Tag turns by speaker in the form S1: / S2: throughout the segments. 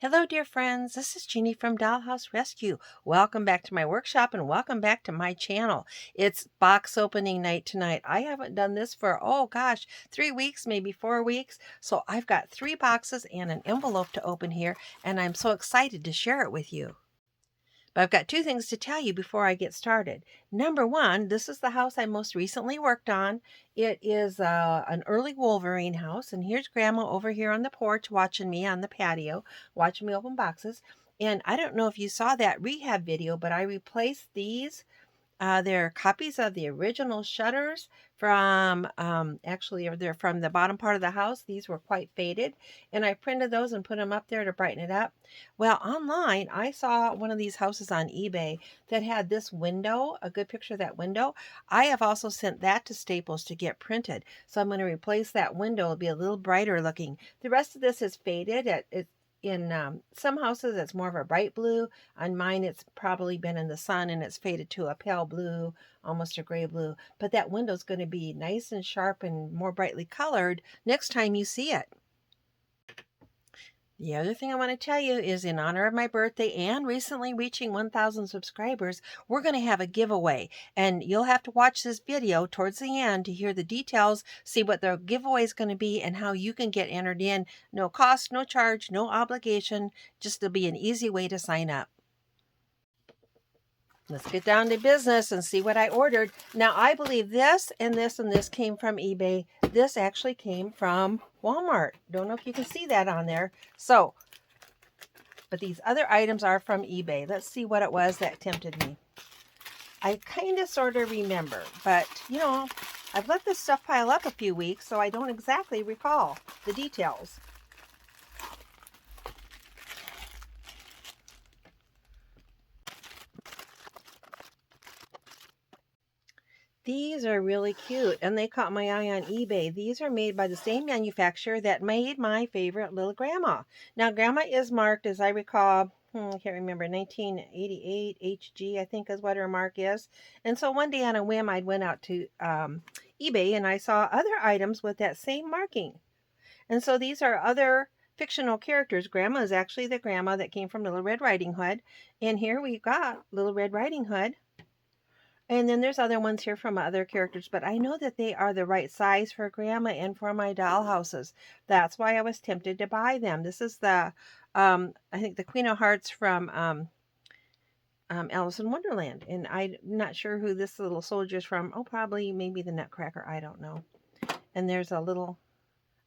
S1: Hello, dear friends. This is Jeannie from Dollhouse Rescue. Welcome back to my workshop and welcome back to my channel. It's box opening night tonight. I haven't done this for, oh gosh, 3 weeks, maybe 4 weeks. So I've got 3 boxes and an envelope to open here, and I'm so excited to share it with you. But I've got 2 things to tell you before I get started. Number 1, this is the house I most recently worked on. It is an early Wolverine house, and here's Grandma over here on the porch watching me on the patio, watching me open boxes. And I don't know if you saw that rehab video, but I replaced these they're copies of the original shutters from, actually, they're from the bottom part of the house. These were quite faded, and I printed those and put them up there to brighten it up. Well, online, I saw one of these houses on eBay that had this window, a good picture of that window. I have also sent that to Staples to get printed, so I'm going to replace that window. It'll be a little brighter looking. The rest of this is faded. In some houses, it's more of a bright blue. On mine, it's probably been in the sun and it's faded to a pale blue, almost a gray blue. But that window's going to be nice and sharp and more brightly colored next time you see it. The other thing I want to tell you is, in honor of my birthday and recently reaching 1,000 subscribers, we're going to have a giveaway. And you'll have to watch this video towards the end to hear the details, see what the giveaway is going to be, and how you can get entered in. No cost, no charge, no obligation. Just it'll be an easy way to sign up. Let's get down to business and see what I ordered. Now, I believe this and this and this came from eBay. This actually came from Walmart. Don't know if you can see that on there. So, but these other items are from eBay. Let's see what it was that tempted me. I kind of sort of remember, but I've let this stuff pile up a few weeks, so I don't exactly recall the details. These are really cute, and they caught my eye on eBay. These are made by the same manufacturer that made my favorite little grandma. Now, Grandma is marked, as I recall, I can't remember, 1988 HG, I think is what her mark is. And so one day on a whim, I went out to eBay, and I saw other items with that same marking. And so these are other fictional characters. Grandma is actually the grandma that came from Little Red Riding Hood. And here we've got Little Red Riding Hood. And then there's other ones here from other characters, but I know that they are the right size for Grandma and for my dollhouses. That's why I was tempted to buy them. This is the, I think the Queen of Hearts from Alice in Wonderland. And I'm not sure who this little soldier is from. Oh, probably maybe the Nutcracker. I don't know. And there's a little,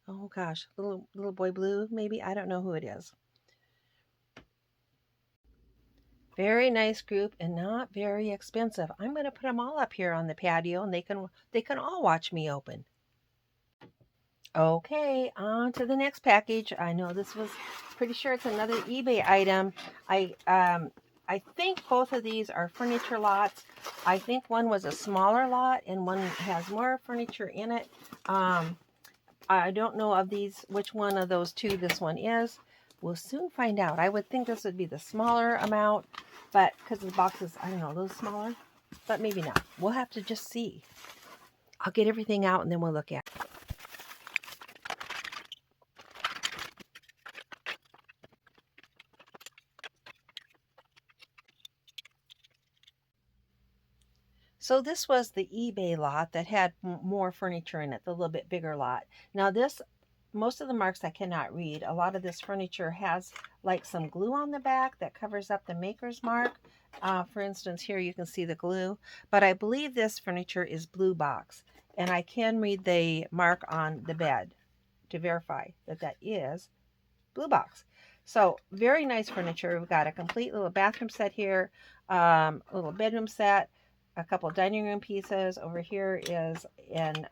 S1: oh gosh, little boy blue, maybe. I don't know who it is. Very nice group and not very expensive. I'm going to put them all up here on the patio, and they can all watch me open. Okay, on to the next package. I know this was pretty sure it's another eBay item. I think both of these are furniture lots. I think one was a smaller lot and one has more furniture in it. I don't know of these which one of those two this one is. We'll soon find out. I would think this would be the smaller amount, but because the box is, I don't know, a little smaller, but maybe not. We'll have to just see. I'll get everything out and then we'll look at it. So this was the eBay lot that had more furniture in it, the little bit bigger lot. Now this, most of the marks I cannot read. A lot of this furniture has like some glue on the back that covers up the maker's mark. For instance, here you can see the glue, but I believe this furniture is blue box, and I can read the mark on the bed to verify that that is blue box. So very nice furniture. We've got a complete little bathroom set here, a little bedroom set, a couple dining room pieces. Over here is an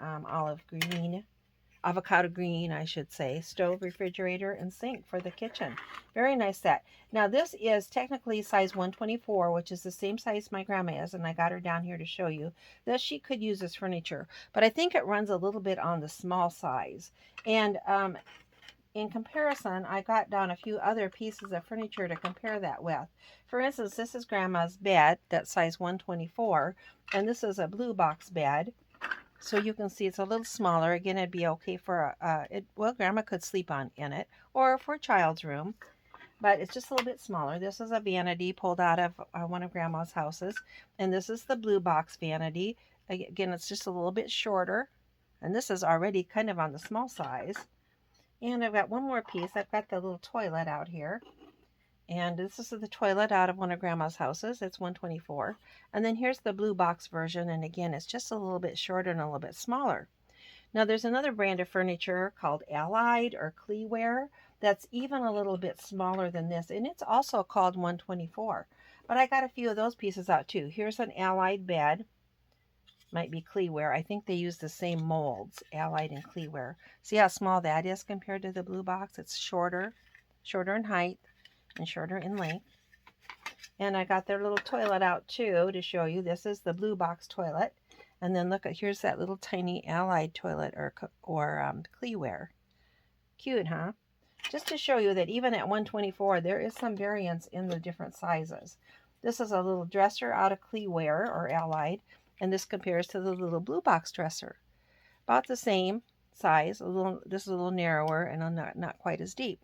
S1: avocado green, I should say, stove, refrigerator, and sink for the kitchen. Very nice set. Now this is technically size 124, which is the same size my grandma is, and I got her down here to show you that she could use this furniture. But I think it runs a little bit on the small size. And in comparison, I got down a few other pieces of furniture to compare that with. For instance, this is Grandma's bed, that's size 124, and this is a blue box bed. So you can see it's a little smaller. Again, it'd be okay for, well, Grandma could sleep in it, or for a child's room. but it's just a little bit smaller. This is a vanity pulled out of one of Grandma's houses, and this is the blue box vanity. Again, it's just a little bit shorter, and this is already kind of on the small size. And I've got one more piece. I've got the little toilet out here. And this is the toilet out of one of Grandma's houses. It's 124. And then here's the blue box version. And again, it's just a little bit shorter and a little bit smaller. Now there's another brand of furniture called Allied or Cleware that's even a little bit smaller than this. And it's also called 124. But I got a few of those pieces out too. Here's an Allied bed. Might be Cleware. I think they use the same molds, Allied and Cleware. See how small that is compared to the blue box? It's shorter in height and shorter in length. And I got their little toilet out too to show you. This is the blue box toilet. And then look, here's that little tiny Allied toilet or Cleware. Cute, huh? Just to show you that even at 124, there is some variance in the different sizes. This is a little dresser out of Cleware or Allied, and this compares to the little blue box dresser. About the same size. This is a little narrower and not quite as deep.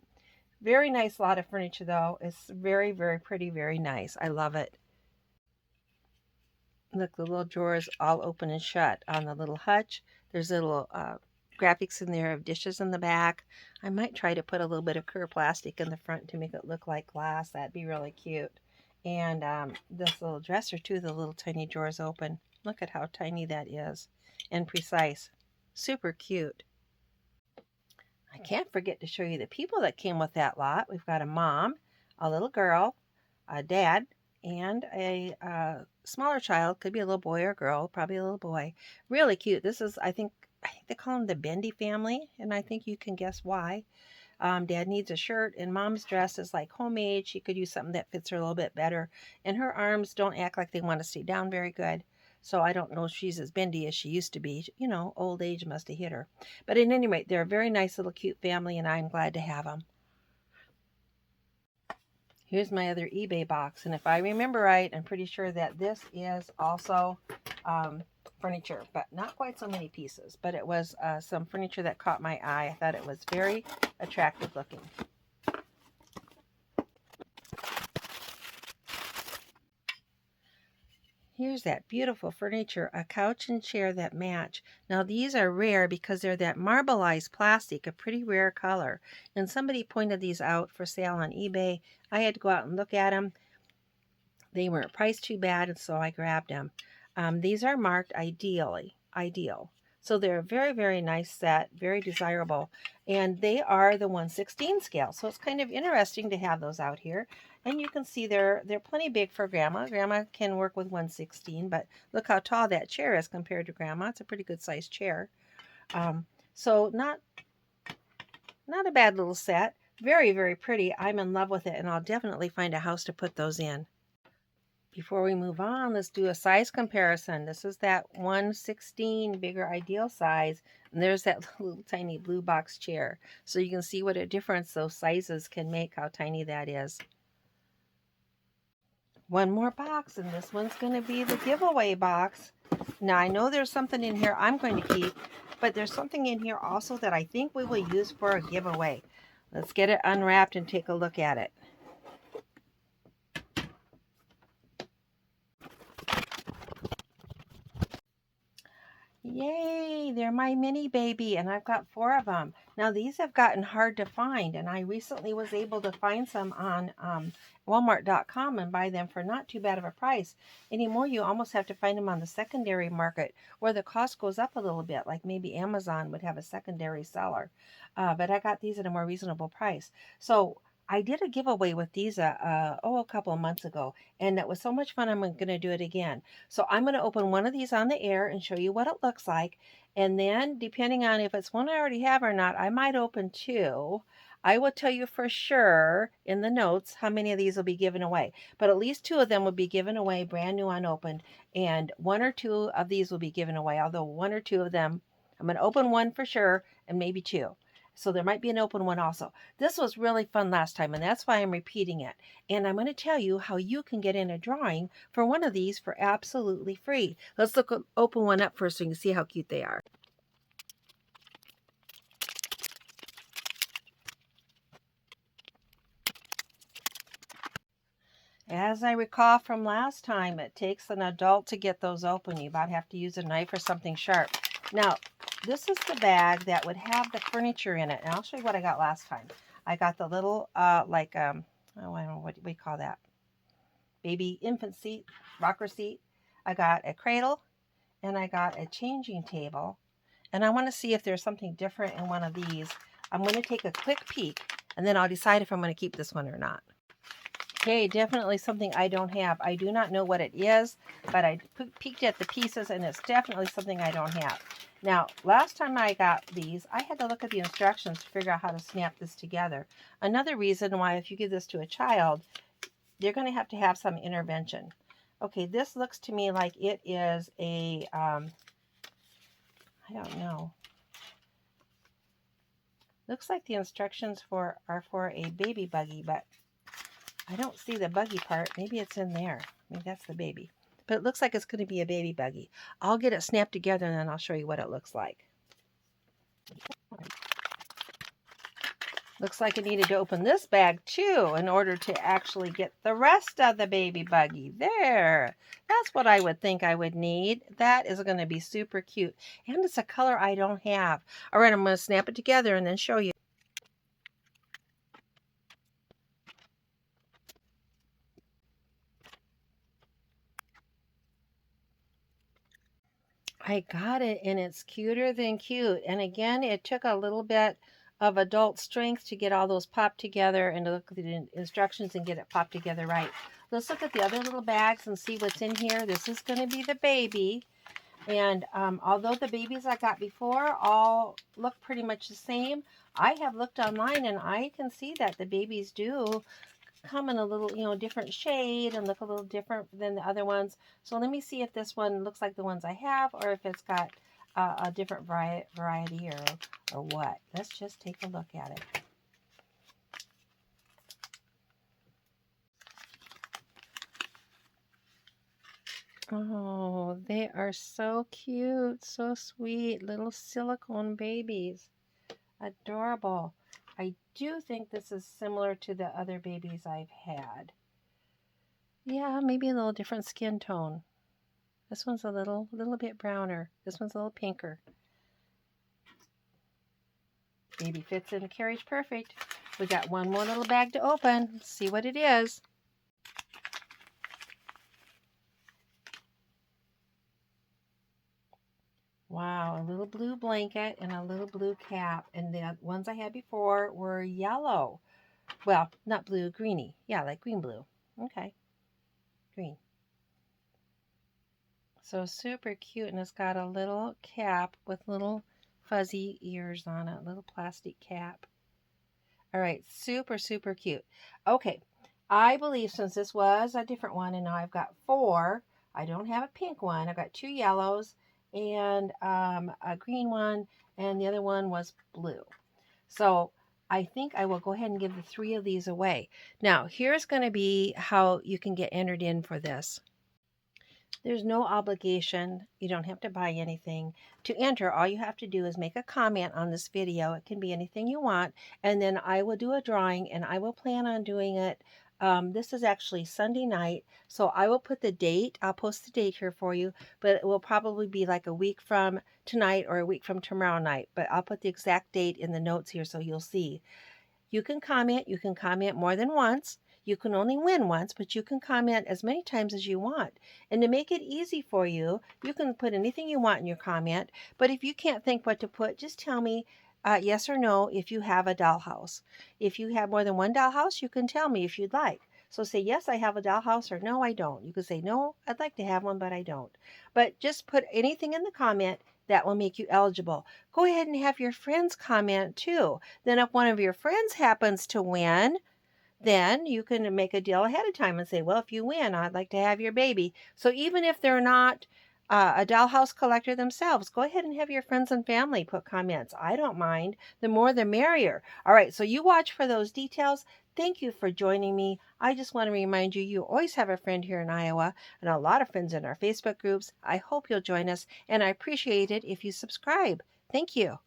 S1: Very nice lot of furniture though. It's very, very pretty, very nice. I love it. Look, the little drawers all open and shut on the little hutch. There's little graphics in there of dishes in the back. I might try to put a little bit of clear plastic in the front to make it look like glass. That'd be really cute. And this little dresser too, the little tiny drawers open. Look at how tiny that is and precise. Super cute. I can't forget to show you the people that came with that lot. We've got a mom, a little girl, a dad, and a smaller child. Could be a little boy or girl, probably a little boy. Really cute. This is, I think they call them the Bendy family, and I think you can guess why. Dad needs a shirt, and Mom's dress is like homemade. She could use something that fits her a little bit better. And her arms don't act like they want to stay down very good. So I don't know if she's as bendy as she used to be. You know, old age must have hit her. But at any rate, they're a very nice little cute family, and I'm glad to have them. Here's my other eBay box. And if I remember right, I'm pretty sure that this is also furniture, but not quite so many pieces. But it was some furniture that caught my eye. I thought it was very attractive looking. Here's that beautiful furniture, a couch and chair that match. Now these are rare because they're that marbleized plastic, a pretty rare color. And somebody pointed these out for sale on eBay. I had to go out and look at them. They weren't priced too bad, and so I grabbed them. These are marked ideal. So they're a very, very nice set, very desirable. And they are the 1/16 scale. So it's kind of interesting to have those out here. And you can see they're plenty big for Grandma. Grandma can work with 1/16, but look how tall that chair is compared to Grandma. It's a pretty good sized chair. So not a bad little set. Very, very pretty. I'm in love with it, and I'll definitely find a house to put those in. Before we move on, let's do a size comparison. This is that 1/16 bigger ideal size, and there's that little tiny blue box chair. So you can see what a difference those sizes can make, how tiny that is. One more box, and this one's going to be the giveaway box. Now, I know there's something in here I'm going to keep, but there's something in here also that I think we will use for a giveaway. Let's get it unwrapped and take a look at it. Yay, they're my mini baby, and I've got 4 of them. Now, these have gotten hard to find, and I recently was able to find some on Walmart.com and buy them for not too bad of a price. Anymore, you almost have to find them on the secondary market where the cost goes up a little bit, like maybe Amazon would have a secondary seller. But I got these at a more reasonable price. So I did a giveaway with these a couple of months ago, and it was so much fun. I'm going to do it again. So I'm going to open one of these on the air and show you what it looks like. And then, depending on if it's one I already have or not, I might open 2. I will tell you for sure in the notes how many of these will be given away. But at least 2 of them will be given away brand new unopened. And 1 or 2 of these will be given away. Although 1 or 2 of them, I'm going to open 1 for sure and maybe 2. So there might be an open one also. This was really fun last time, and that's why I'm repeating it. And I'm going to tell you how you can get in a drawing for one of these for absolutely free. Let's open one up first so you can see how cute they are. As I recall from last time, it takes an adult to get those open. You about have to use a knife or something sharp. Now, this is the bag that would have the furniture in it. And I'll show you what I got last time. I got the little, oh, I don't know, what do we call that? Baby infant seat, rocker seat. I got a cradle, and I got a changing table. And I want to see if there's something different in one of these. I'm going to take a quick peek, and then I'll decide if I'm going to keep this one or not. Okay, definitely something I don't have. I do not know what it is, but I peeked at the pieces, and it's definitely something I don't have. Now, last time I got these, I had to look at the instructions to figure out how to snap this together. Another reason why if you give this to a child, they're going to have some intervention. Okay, this looks to me like it is a, I don't know. Looks like the instructions are for a baby buggy, but I don't see the buggy part. Maybe it's in there. Maybe that's the baby. But it looks like it's going to be a baby buggy. I'll get it snapped together and then I'll show you what it looks like. Looks like I needed to open this bag too in order to actually get the rest of the baby buggy. There. That's what I would think I would need. That is going to be super cute. And it's a color I don't have. All right, I'm going to snap it together and then show you. I got it, and it's cuter than cute. And again, it took a little bit of adult strength to get all those popped together and to look at the instructions and get it popped together right. Let's look at the other little bags and see what's in here. This is going to be the baby. And although the babies I got before all look pretty much the same, I have looked online and I can see that the babies do come in a little, different shade and look a little different than the other ones. So let me see if this one looks like the ones I have or if it's got a different variety or what. Let's just take a look at it. Oh, they are so cute, so sweet, little silicone babies. Adorable. I do think this is similar to the other babies I've had. Yeah, maybe a little different skin tone. This one's a little bit browner. This one's a little pinker. Baby fits in the carriage perfect. We got one more little bag to open. Let's see what it is. Wow, a little blue blanket and a little blue cap. And the ones I had before were yellow. Well, not blue, greeny. Yeah, like green blue. Okay, green. So super cute, and it's got a little cap with little fuzzy ears on it, little plastic cap. All right, super, super cute. Okay, I believe since this was a different one, and now I've got 4, I don't have a pink one. I've got 2 yellows and a green one, and the other one was blue. So I think I will go ahead and give the 3 of these away. Now, here's going to be how you can get entered in for this. There's no obligation. You don't have to buy anything. To enter, all you have to do is make a comment on this video. It can be anything you want. And then I will do a drawing, and I will plan on doing it. This is actually Sunday night, so I will put the date. I'll post the date here for you, but it will probably be like a week from tonight or a week from tomorrow night. But I'll put the exact date in the notes here so you'll see. You can comment more than once. You can only win once, but you can comment as many times as you want. And to make it easy for you, you can put anything you want in your comment. But if you can't think what to put, just tell me yes or no if you have a dollhouse. If you have more than one dollhouse, you can tell me if you'd like. So say, yes, I have a dollhouse, or no, I don't. You can say, no, I'd like to have one, but I don't. But just put anything in the comment that will make you eligible. Go ahead and have your friends comment too. Then if one of your friends happens to win, then you can make a deal ahead of time and say, well, if you win, I'd like to have your baby. So even if they're not a dollhouse collector themselves, go ahead and have your friends and family put comments. I don't mind. The more the merrier. All right, so you watch for those details. Thank you for joining me. I just want to remind you, you always have a friend here in Iowa and a lot of friends in our Facebook groups. I hope you'll join us, and I appreciate it if you subscribe. Thank you.